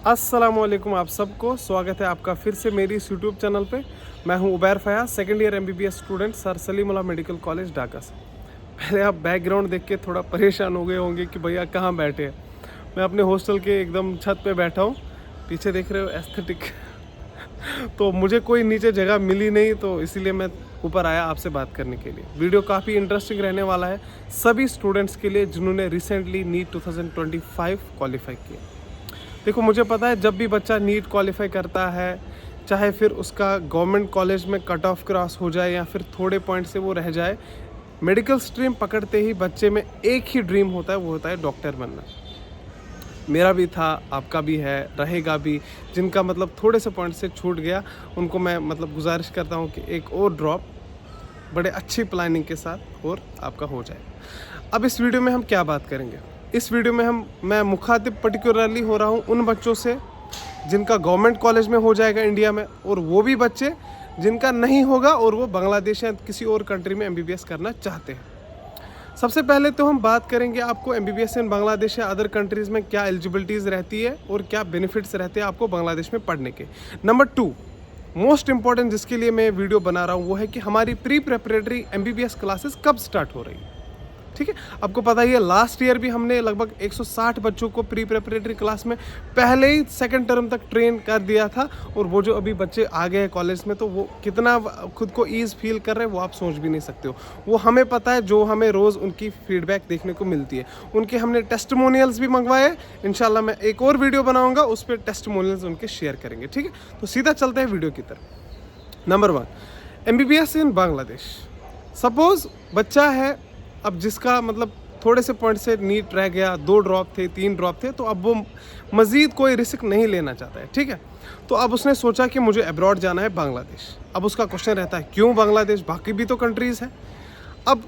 अस्सलामुअलैकुम, आप सबको स्वागत है आपका फिर से मेरी इस यूट्यूब चैनल पे। मैं हूं Ubair Fayaz, second year MBBS student, sir Salimullah medical college Dhaka से। पहले आप बैकग्राउंड देख के थोड़ा परेशान हो गए होंगे कि भैया कहाँ बैठे हैं। मैं अपने हॉस्टल के एकदम छत पे बैठा हूँ। पीछे देख रहे हो एस्थेटिक तो मुझे कोई नीचे जगह मिली नहीं, तो इसीलिए मैं ऊपर आया आपसे बात करने के लिए। वीडियो काफ़ी इंटरेस्टिंग रहने वाला है सभी स्टूडेंट्स के लिए जिन्होंने रिसेंटली नीट 2025 क्वालिफाई किया। देखो, मुझे पता है जब भी बच्चा नीट क्वालिफाई करता है, चाहे फिर उसका गवर्नमेंट कॉलेज में कट ऑफ क्रॉस हो जाए या फिर थोड़े पॉइंट से वो रह जाए, मेडिकल स्ट्रीम पकड़ते ही बच्चे में एक ही ड्रीम होता है, वो होता है डॉक्टर बनना। मेरा भी था, आपका भी है, रहेगा भी। जिनका मतलब थोड़े से पॉइंट से छूट गया, उनको मैं मतलब गुजारिश करता हूँ कि एक और ड्रॉप बड़े अच्छी प्लानिंग के साथ और आपका हो जाए। अब इस वीडियो में हम क्या बात करेंगे? इस वीडियो में मैं मुखातिब पर्टिकुलरली हो रहा हूँ उन बच्चों से जिनका गवर्नमेंट कॉलेज में हो जाएगा इंडिया में, और वो भी बच्चे जिनका नहीं होगा और वो बांग्लादेश या किसी और कंट्री में एमबीबीएस करना चाहते हैं। सबसे पहले तो हम बात करेंगे आपको एमबीबीएस इन बांग्लादेश या अदर कंट्रीज़ में क्या एलिजिबिलिटीज़ रहती है और क्या बेनिफिट्स रहते हैं आपको बांग्लादेश में पढ़ने के। नंबर 2, मोस्ट इंपॉर्टेंट जिसके लिए मैं वीडियो बना रहा हूँ, वो है कि हमारी प्री प्रेपरेटरी एमबीबीएस क्लासेस कब स्टार्ट हो रही है। ठीक है, आपको पता ही है लास्ट ईयर भी हमने लगभग 160 बच्चों को प्री प्रेपरेटरी क्लास में पहले ही सेकंड टर्म तक ट्रेन कर दिया था। और वो जो अभी बच्चे आ गए हैं कॉलेज में, तो वो कितना खुद को ईज फील कर रहे हैं वो आप सोच भी नहीं सकते हो। वो हमें पता है, जो हमें रोज़ उनकी फीडबैक देखने को मिलती है। उनके हमने टेस्टिमोनियल्स भी मंगवाए। इंशाल्लाह मैं एक और वीडियो बनाऊँगा, उस पर टेस्टिमोनियल्स उनके शेयर करेंगे। ठीक है, तो सीधा चलते हैं वीडियो की तरफ। नंबर 1, एमबीबीएस इन बांग्लादेश। सपोज बच्चा है, अब जिसका मतलब थोड़े से पॉइंट से नीट रह गया, 2 ड्रॉप थे, 3 ड्रॉप थे, तो अब वो मज़ीद कोई रिस्क नहीं लेना चाहता है। ठीक है, तो अब उसने सोचा कि मुझे अब्रॉड जाना है बांग्लादेश। अब उसका क्वेश्चन रहता है क्यों बांग्लादेश, बाकी भी तो कंट्रीज़ हैं। अब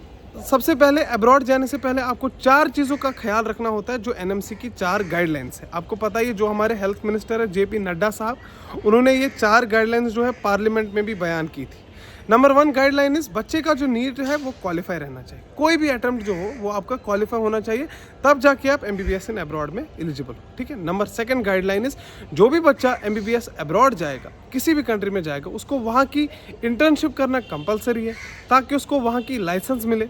सबसे पहले अब्रॉड जाने से पहले आपको 4 चीज़ों का ख्याल रखना होता है, जो एनएमसी की 4 गाइडलाइंस है। आपको पता ही है, जो हमारे हेल्थ मिनिस्टर है जेपी नड्डा साहब, उन्होंने ये 4 गाइडलाइंस जो है पार्लियामेंट में भी बयान की थी। नंबर 1 गाइडलाइन इस बच्चे का जो नीट है वो क्वालिफाई रहना चाहिए। कोई भी अटेम्प्ट जो हो वो आपका क्वालिफाई होना चाहिए, तब जाके आप एमबीबीएस इन अब्रॉड में एलिजिबल हो। ठीक है, नंबर 2 गाइडलाइन इस जो भी बच्चा एमबीबीएस अब्रॉड जाएगा, किसी भी कंट्री में जाएगा, उसको वहाँ की इंटर्नशिप करना कंपलसरी है, ताकि उसको वहाँ की लाइसेंस मिले।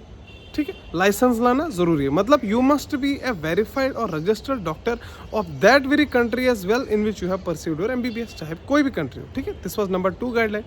ठीक है, लाइसेंस लाना ज़रूरी है। मतलब you must be a verified और registered doctor of that very country as well in which you have pursued your MBBS, चाहे कोई भी कंट्री हो। ठीक है, दिस वाज नंबर 2 गाइडलाइन।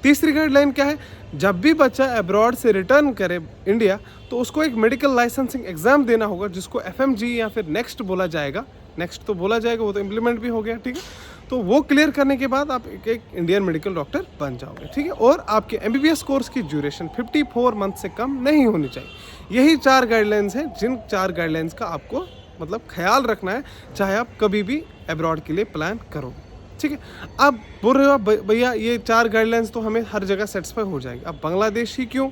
तीसरी गाइडलाइन क्या है? जब भी बच्चा अब्रॉड से रिटर्न करे इंडिया, तो उसको एक मेडिकल लाइसेंसिंग एग्जाम देना होगा, जिसको एफएमजी या फिर नेक्स्ट बोला जाएगा। नेक्स्ट तो बोला जाएगा, वो तो इम्प्लीमेंट भी हो गया। ठीक है, तो वो क्लियर करने के बाद आप एक इंडियन मेडिकल डॉक्टर बन जाओगे। ठीक है, और आपके एमबीबीएस कोर्स की ड्यूरेशन 54 मंथ से कम नहीं होनी चाहिए। यही 4 गाइडलाइंस हैं, जिन 4 गाइडलाइंस का आपको मतलब ख्याल रखना है, चाहे आप कभी भी अब्रॉड के लिए प्लान करो। ठीक है, अब बोल रहे हो आप भैया ये 4 गाइडलाइंस तो हमें हर जगह सेटिस्फाई हो जाएगी, अब बांग्लादेश ही क्यों?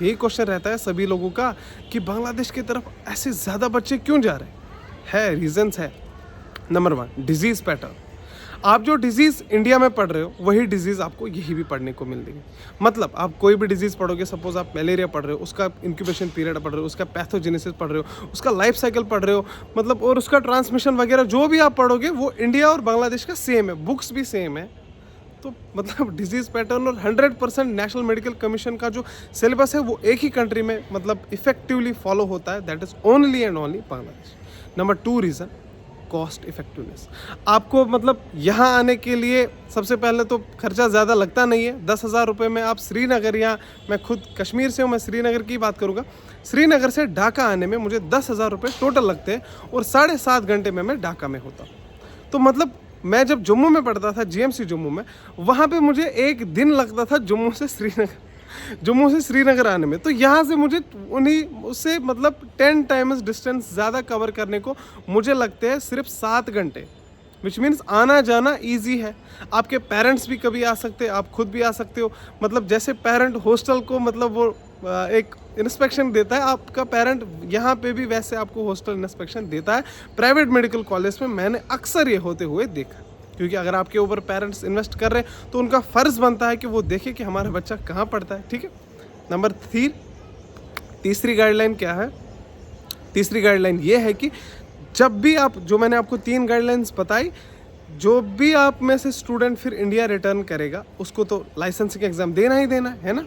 यही क्वेश्चन रहता है सभी लोगों का कि बांग्लादेश की तरफ ऐसे ज़्यादा बच्चे क्यों जा रहे हैं। रीजंस है। Number 1, disease pattern. आप जो डिजीज़ इंडिया में पढ़ रहे हो, वही डिजीज़ आपको यही भी पढ़ने को मिल रही। मतलब आप कोई भी डिजीज़ पढ़ोगे, सपोज आप मलेरिया पढ़ रहे हो, उसका इंक्यूबेशन पीरियड पढ़ रहे हो, उसका पैथोजेनेसिस पढ़ रहे हो, उसका लाइफ साइकिल पढ़ रहे हो, मतलब और उसका ट्रांसमिशन वगैरह जो भी आप पढ़ोगे, वो इंडिया और बांग्लादेश का सेम है, बुक्स भी सेम है। तो मतलब डिजीज़ पैटर्न और 100% नेशनल मेडिकल कमीशन का जो सिलेबस है, वो एक ही कंट्री में मतलब इफेक्टिवली फॉलो होता है, that is only and only Bangladesh. Number 2 reason, cost effectiveness. आपको मतलब यहाँ आने के लिए सबसे पहले तो खर्चा ज़्यादा लगता नहीं है। 10,000 रुपये में आप श्रीनगर, या मैं खुद कश्मीर से हूँ, मैं श्रीनगर की बात करूँगा, श्रीनगर से ढाका आने में मुझे 10,000 रुपये टोटल लगते हैं, और 7.5 घंटे में मैं ढाका में होता हूँ। तो मतलब मैं जब जम्मू में पढ़ता था, जीएमसी जम्मू में, वहाँ पे मुझे 1 दिन लगता था जम्मू से श्रीनगर आने में। तो यहाँ से मुझे उससे मतलब 10 टाइम्स डिस्टेंस ज़्यादा कवर करने को मुझे लगते हैं सिर्फ 7 घंटे, विच मीन्स आना जाना ईजी है। आपके पेरेंट्स भी कभी आ सकते हैं, आप खुद भी आ सकते हो। मतलब जैसे पेरेंट हॉस्टल को मतलब वो एक इंस्पेक्शन देता है, आपका पेरेंट यहाँ पे भी वैसे आपको हॉस्टल इंस्पेक्शन देता है। प्राइवेट मेडिकल कॉलेज में मैंने अक्सर ये होते हुए देखा, क्योंकि अगर आपके ऊपर पेरेंट्स इन्वेस्ट कर रहे हैं, तो उनका फ़र्ज़ बनता है कि वो देखे कि हमारा बच्चा कहाँ पढ़ता है। ठीक है, नंबर 3, तीसरी गाइडलाइन क्या है? तीसरी गाइडलाइन ये है कि जब भी आप, जो मैंने आपको 3 गाइडलाइंस बताई, जो भी आप में से स्टूडेंट फिर इंडिया रिटर्न करेगा उसको तो लाइसेंसिंग एग्ज़ाम देना ही देना है ना।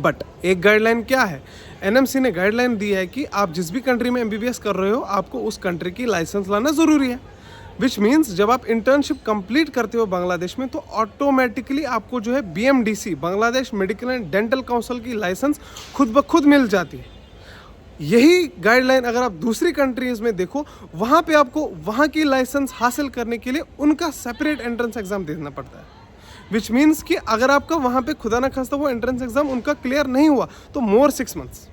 बट एक गाइडलाइन क्या है, एनएमसी ने गाइडलाइन दी है कि आप जिस भी कंट्री में एमबीबीएस कर रहे हो आपको उस कंट्री की लाइसेंस लाना ज़रूरी है। विच मीन्स जब आप इंटर्नशिप कंप्लीट करते हो बांग्लादेश में तो ऑटोमेटिकली आपको जो है BMDC, Bangladesh medical and dental council की लाइसेंस खुद ब खुद मिल जाती है। यही गाइडलाइन अगर आप दूसरी कंट्रीज़ में देखो, वहाँ पे आपको वहाँ की लाइसेंस हासिल करने के लिए उनका सेपरेट एंट्रेंस एग्ज़ाम देना पड़ता है। विच मीन्स कि अगर आपका वहाँ पे खुदा ना खास्ता वो एंट्रेंस एग्ज़ाम उनका क्लियर नहीं हुआ तो मोर 6 मंथ्स,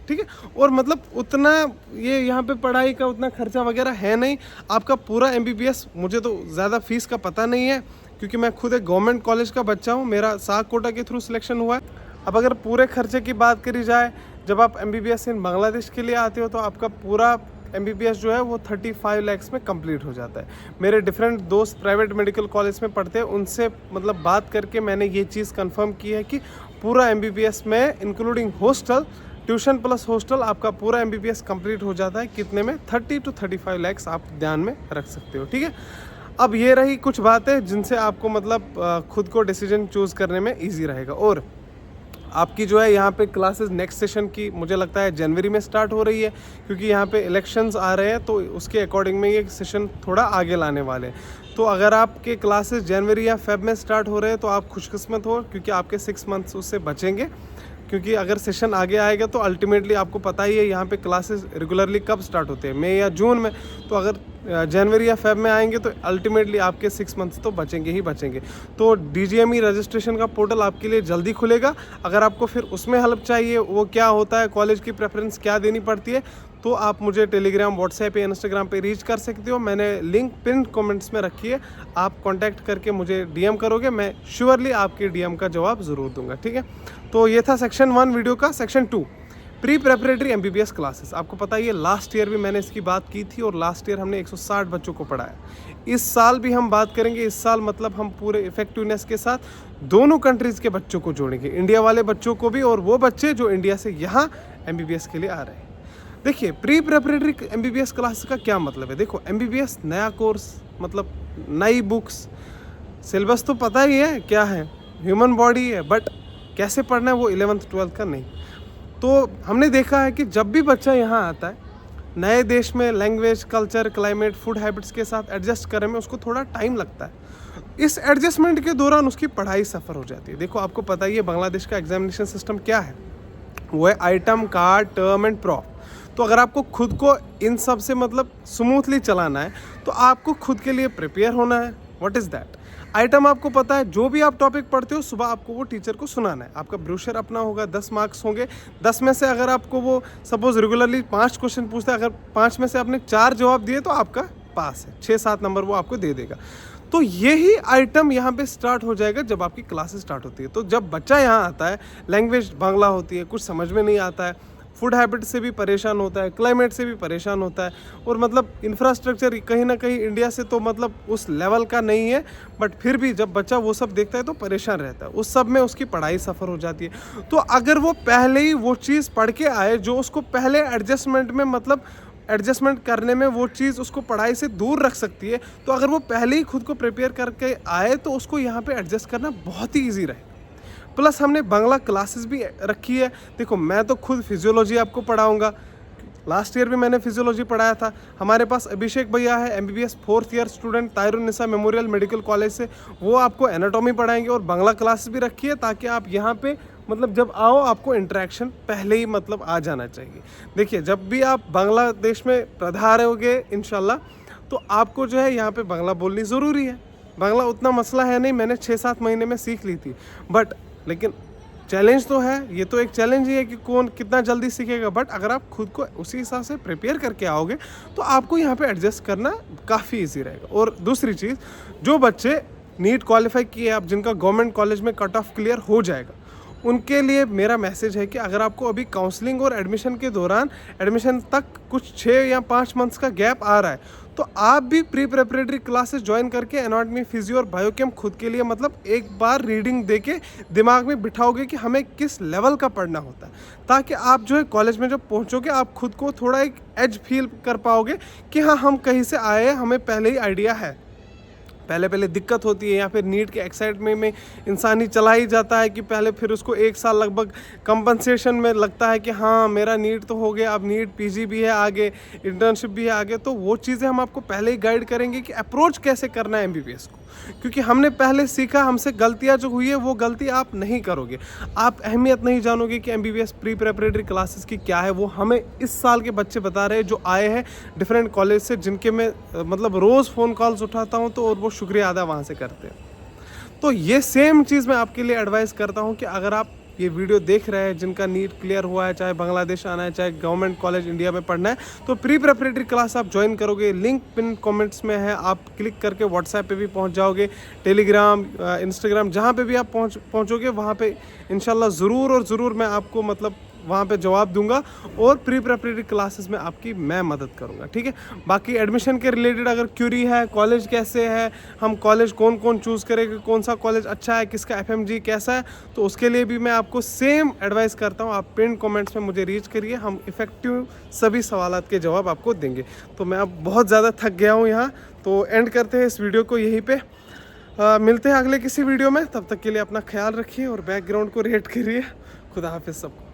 ठीक है। और मतलब उतना ये यहाँ पे पढ़ाई का उतना खर्चा वगैरह है नहीं। आपका पूरा MBBS, मुझे तो ज़्यादा फीस का पता नहीं है क्योंकि मैं खुद एक गवर्नमेंट कॉलेज का बच्चा हूँ, मेरा साग कोटा के थ्रू सिलेक्शन हुआ है। अब अगर पूरे खर्चे की बात करी जाए, जब आप MBBS इन बांग्लादेश के लिए आते हो तो आपका पूरा MBBS जो है वो 35 लाख में कंप्लीट हो जाता है। मेरे डिफरेंट दोस्त प्राइवेट मेडिकल कॉलेज में पढ़ते हैं, उनसे मतलब बात करके मैंने ये चीज़ कंफर्म की है कि पूरा MBBS में including hostel, tuition plus hostel, आपका पूरा MBBS कंप्लीट हो जाता है। कितने में? 30 to 35 लाख आप ध्यान में रख सकते हो, ठीक है। अब ये रही कुछ बातें जिनसे आपको मतलब खुद को डिसीजन चूज़ करने में ईजी रहेगा। और आपकी जो है यहाँ पे क्लासेस नेक्स्ट सेशन की मुझे लगता है जनवरी में स्टार्ट हो रही है, क्योंकि यहाँ पे इलेक्शंस आ रहे हैं तो उसके अकॉर्डिंग में ये सेशन थोड़ा आगे लाने वाले हैं। तो अगर आपके क्लासेस जनवरी या फेब में स्टार्ट हो रहे हैं तो आप खुशकिस्मत हो, क्योंकि आपके 6 मंथ्स उससे बचेंगे। क्योंकि अगर सेशन आगे आएगा तो अल्टीमेटली आपको पता ही है यहाँ पे क्लासेस रेगुलरली कब स्टार्ट होते हैं, मई या जून में। तो अगर जनवरी या फेब में आएंगे तो अल्टीमेटली आपके 6 मंथ्स तो बचेंगे ही बचेंगे। तो DGME रजिस्ट्रेशन का पोर्टल आपके लिए जल्दी खुलेगा। अगर आपको फिर उसमें हेल्प चाहिए, वो क्या होता है, कॉलेज की प्रेफरेंस क्या देनी पड़ती है, तो आप मुझे टेलीग्राम, व्हाट्सएप या इंस्टाग्राम पे रीच कर सकते हो। मैंने लिंक पिन कमेंट्स में रखी है, आप कांटेक्ट करके मुझे DM करोगे, मैं श्योरली आपके DM का जवाब ज़रूर दूंगा, ठीक है। तो ये था सेक्शन 1 वीडियो का। Section 2 pre preparatory MBBS classes. आपको पता ही है लास्ट ईयर भी मैंने इसकी बात की थी और लास्ट ईयर हमने 160 बच्चों को पढ़ाया। इस साल भी हम बात करेंगे। इस साल मतलब हम पूरे इफेक्टिवनेस के साथ दोनों कंट्रीज़ के बच्चों को जोड़ेंगे, इंडिया वाले बच्चों को भी और वो बच्चे जो इंडिया से यहाँ MBBS के लिए आ रहे हैं। देखिए, प्री प्रेपरेटरी MBBS क्लास का क्या मतलब है। देखो, MBBS नया कोर्स, मतलब नई बुक्स, सिलेबस तो पता ही है क्या है, ह्यूमन बॉडी है, बट कैसे पढ़ना है वो 11th 12th का नहीं। तो हमने देखा है कि जब भी बच्चा यहाँ आता है नए देश में, language, culture, climate, food habits के साथ एडजस्ट करने में उसको थोड़ा टाइम लगता है। इस एडजस्टमेंट के दौरान उसकी पढ़ाई सफ़र हो जाती है। देखो, आपको पता ही है बांग्लादेश का एग्जामिनेशन सिस्टम क्या है, वो है item, card, term and prop. तो अगर आपको खुद को इन सब से मतलब स्मूथली चलाना है तो आपको खुद के लिए प्रिपेयर होना है। What is that? आइटम आपको पता है, जो भी आप टॉपिक पढ़ते हो सुबह आपको वो टीचर को सुनाना है। आपका ब्रोशर अपना होगा, 10 मार्क्स होंगे। 10 में से अगर आपको वो सपोज रेगुलरली 5 क्वेश्चन पूछता है, अगर 5 में से आपने 4 जवाब दिए तो आपका पास है, 6-7 नंबर वो आपको दे देगा। तो यही आइटम यहाँ पे स्टार्ट हो जाएगा जब आपकी क्लासेस स्टार्ट होती है। तो जब बच्चा यहाँ आता है, लैंग्वेज बांग्ला होती है, कुछ समझ में नहीं आता है, फूड हैबिट से भी परेशान होता है, क्लाइमेट से भी परेशान होता है, और मतलब इंफ्रास्ट्रक्चर कहीं ना कहीं इंडिया से तो मतलब उस लेवल का नहीं है, बट फिर भी जब बच्चा वो सब देखता है तो परेशान रहता है। उस सब में उसकी पढ़ाई सफ़र हो जाती है। तो अगर वो पहले ही वो चीज़ पढ़ के आए जो उसको पहले एडजस्टमेंट में, मतलब एडजस्टमेंट करने में वो चीज़ उसको पढ़ाई से दूर रख सकती है, तो अगर वो पहले ही खुद को प्रिपेयर करके आए तो उसको यहाँ पे एडजस्ट करना बहुत ही ईजी रहेगा। प्लस हमने बांग्ला क्लासेस भी रखी है। देखो, मैं तो खुद फिजियोलॉजी आपको पढ़ाऊंगा, लास्ट ईयर भी मैंने फिजियोलॉजी पढ़ाया था। हमारे पास अभिषेक भैया है, MBBS 4th year student, Tairunnessa memorial medical college से, वो आपको एनाटॉमी पढ़ाएंगे और बांग्ला क्लासेस भी रखी है, ताकि आप यहाँ पे मतलब जब आओ आपको इंटरेक्शन पहले ही मतलब आ जाना चाहिए। देखिए, जब भी आप बांग्लादेश में पधार होगे इंशाल्लाह, तो आपको जो है यहाँ पे बांग्ला बोलनी ज़रूरी है। बांग्ला उतना मसला है नहीं, मैंने 6-7 महीने में सीख ली थी, बट लेकिन चैलेंज तो है। ये तो एक चैलेंज ही है कि कौन कितना जल्दी सीखेगा, बट अगर आप खुद को उसी हिसाब से प्रिपेयर करके आओगे तो आपको यहाँ पे एडजस्ट करना काफ़ी इजी रहेगा। और दूसरी चीज़, जो बच्चे नीट क्वालिफाई किए, आप जिनका गवर्नमेंट कॉलेज में कट ऑफ क्लियर हो जाएगा, उनके लिए मेरा मैसेज है कि अगर आपको अभी काउंसलिंग और एडमिशन के दौरान, एडमिशन तक कुछ 6 या 5 मंथ्स का गैप आ रहा है, तो आप भी प्री प्रेपरेटरी क्लासेस ज्वाइन करके एनाटॉमी, फिजियो और बायोकेम खुद के लिए मतलब एक बार रीडिंग देके दिमाग में बिठाओगे कि हमें किस लेवल का पढ़ना होता है, ताकि आप जो है कॉलेज में जब पहुंचोगे आप खुद को थोड़ा एक एज फील कर पाओगे कि हाँ हम कहीं से आए हैं, हमें पहले ही आइडिया है। पहले पहले दिक्कत होती है या फिर नीट के एक्साइटमेंट में इंसान ही चला ही जाता है कि पहले फिर उसको 1 साल लगभग कंपनसेशन में लगता है कि हाँ मेरा नीट तो हो गया, अब नीट पीजी भी है आगे, इंटर्नशिप भी है आगे। तो वो चीज़ें हम आपको पहले ही गाइड करेंगे कि अप्रोच कैसे करना है एमबीबीएस को, क्योंकि हमने पहले सीखा, हमसे गलतियाँ जो हुई है वो गलती आप नहीं करोगे। आप अहमियत नहीं जानोगे कि एमबीबीएस प्री प्रेपरेटरी क्लासेस की क्या है। वो हमें इस साल के बच्चे बता रहे हैं जो आए हैं डिफरेंट कॉलेज से, जिनके मैं मतलब रोज़ फ़ोन कॉल्स उठाता हूँ, तो और वो शुक्रिया अदा वहाँ से करते हैं। तो ये सेम चीज़ मैं आपके लिए एडवाइस करता हूँ कि अगर आप ये वीडियो देख रहे हैं जिनका नीट क्लियर हुआ है, चाहे बांग्लादेश आना है, चाहे गवर्नमेंट कॉलेज इंडिया में पढ़ना है, तो प्री प्रेपरेटरी क्लास आप ज्वाइन करोगे। लिंक पिन कमेंट्स में है, आप क्लिक करके व्हाट्सएप पे भी पहुंच जाओगे, टेलीग्राम, इंस्टाग्राम, जहाँ पे भी आप पहुंचोगे वहाँ पे इंशाल्लाह ज़रूर और ज़रूर मैं आपको मतलब वहाँ पे जवाब दूंगा और प्री प्रेपरेटरी क्लासेस में आपकी मैं मदद करूँगा, ठीक है। बाकी एडमिशन के रिलेटेड अगर क्यूरी है, कॉलेज कैसे है, हम कॉलेज कौन कौन चूज़ करेंगे, कौन सा कॉलेज अच्छा है, किसका एफएमजी कैसा है, तो उसके लिए भी मैं आपको सेम एडवाइस करता हूँ। आप पिन कमेंट्स में मुझे रीच करिए, हम इफ़ेक्टिव सभी सवालात के जवाब आपको देंगे। तो मैं अब बहुत ज़्यादा थक गया हूँ यहाँ, तो एंड करते हैं इस वीडियो को यहीं पे। मिलते हैं अगले किसी वीडियो में, तब तक के लिए अपना ख्याल रखिए और बैकग्राउंड को रेट करिए। खुदा हाफिज़ सबको।